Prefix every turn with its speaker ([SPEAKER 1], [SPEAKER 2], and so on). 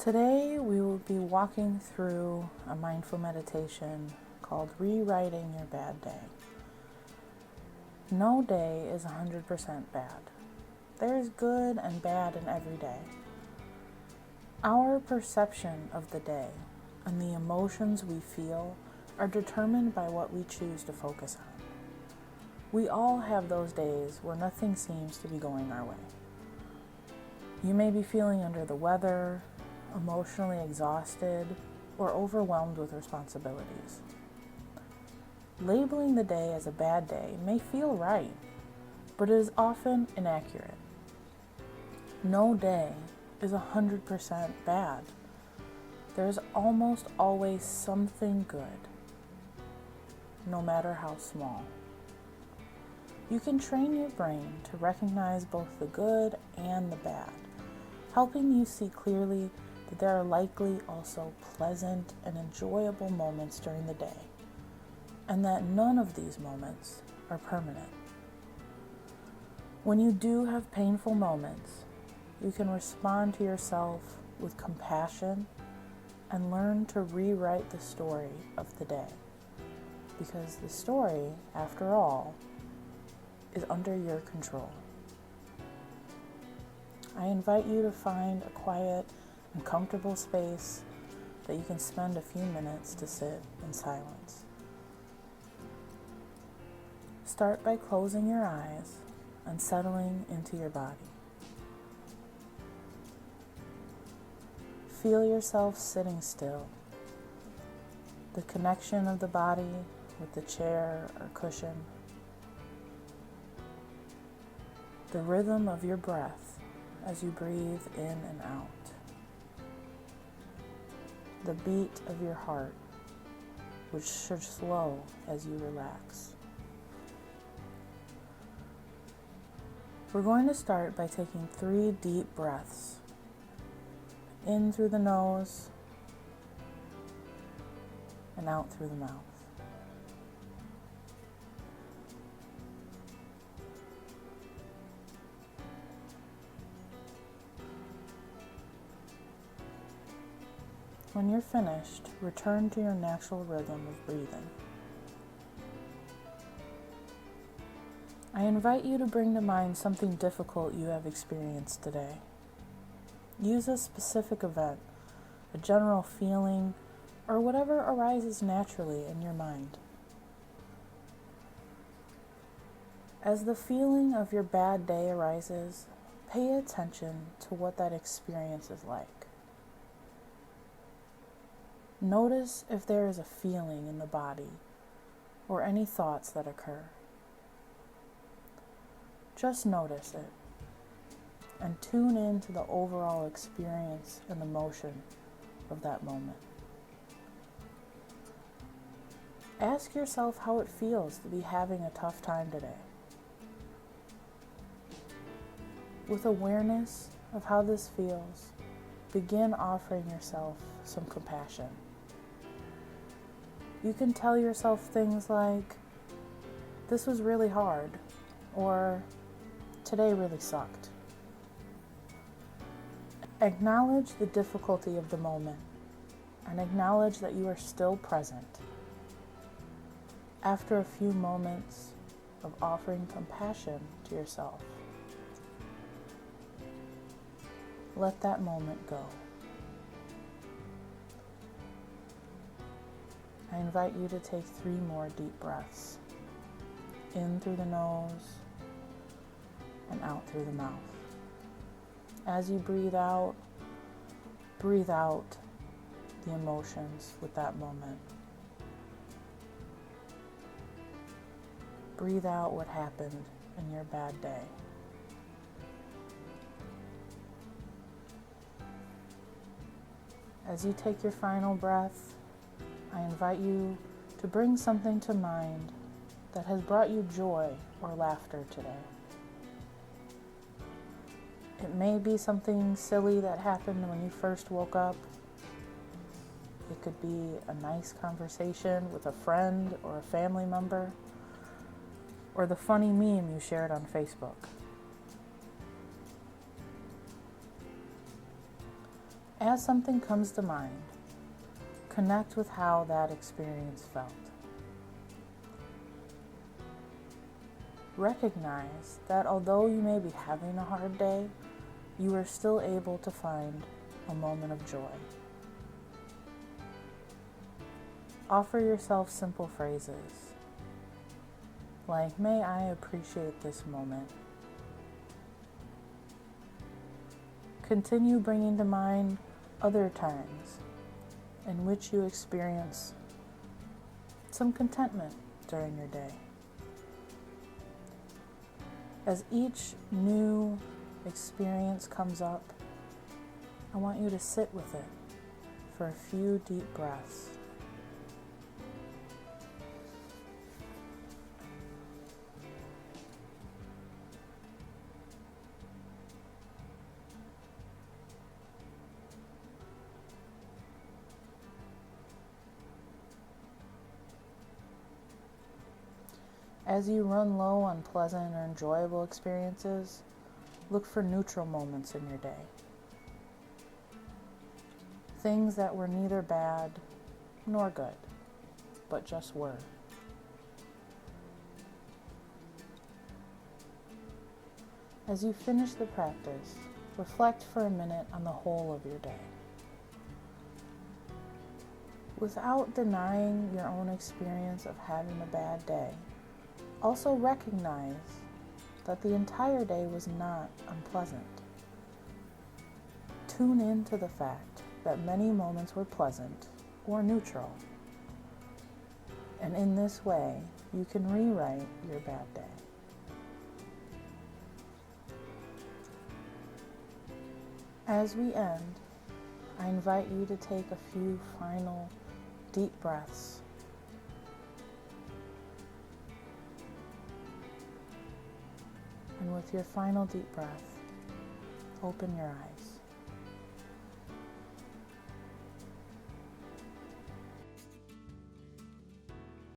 [SPEAKER 1] Today we will be walking through a mindful meditation called Rewriting Your Bad Day. No day is 100% bad. There's good and bad in every day. Our perception of the day and the emotions we feel are determined by what we choose to focus on. We all have those days where nothing seems to be going our way. You may be feeling under the weather, emotionally exhausted, or overwhelmed with responsibilities. Labeling the day as a bad day may feel right, but it is often inaccurate. No day is 100% bad. There is almost always something good, no matter how small. You can train your brain to recognize both the good and the bad, helping you see clearly that there are likely also pleasant and enjoyable moments during the day, and that none of these moments are permanent. When you do have painful moments, you can respond to yourself with compassion and learn to rewrite the story of the day, because the story, after all, is under your control. I invite you to find a quiet and comfortable space that you can spend a few minutes to sit in silence. Start by closing your eyes and settling into your body. Feel yourself sitting still. The connection of the body with the chair or cushion. The rhythm of your breath as you breathe in and out. The beat of your heart, which should slow as you relax. We're going to start by taking 3 deep breaths. In through the nose and out through the mouth. When you're finished, return to your natural rhythm of breathing. I invite you to bring to mind something difficult you have experienced today. Use a specific event, a general feeling, or whatever arises naturally in your mind. As the feeling of your bad day arises, pay attention to what that experience is like. Notice if there is a feeling in the body or any thoughts that occur. Just notice it and tune in to the overall experience and emotion of that moment. Ask yourself how it feels to be having a tough time today. With awareness of how this feels, begin offering yourself some compassion. You can tell yourself things like, "This was really hard," or "Today really sucked." Acknowledge the difficulty of the moment and acknowledge that you are still present. After a few moments of offering compassion to yourself, let that moment go. I invite you to take 3 more deep breaths. In through the nose and out through the mouth. As you breathe out the emotions with that moment. Breathe out what happened in your bad day. As you take your final breath, I invite you to bring something to mind that has brought you joy or laughter today. It may be something silly that happened when you first woke up. It could be a nice conversation with a friend or a family member, or the funny meme you shared on Facebook. As something comes to mind, connect with how that experience felt. Recognize that although you may be having a hard day, you are still able to find a moment of joy. Offer yourself simple phrases like, "May I appreciate this moment." Continue bringing to mind other times in which you experience some contentment during your day. As each new experience comes up, I want you to sit with it for a few deep breaths. As you run low on pleasant or enjoyable experiences, look for neutral moments in your day. Things that were neither bad nor good, but just were. As you finish the practice, reflect for a minute on the whole of your day. Without denying your own experience of having a bad day, also recognize that the entire day was not unpleasant. Tune into the fact that many moments were pleasant or neutral. And in this way, you can rewrite your bad day. As we end, I invite you to take a few final deep breaths. And with your final deep breath, open your eyes.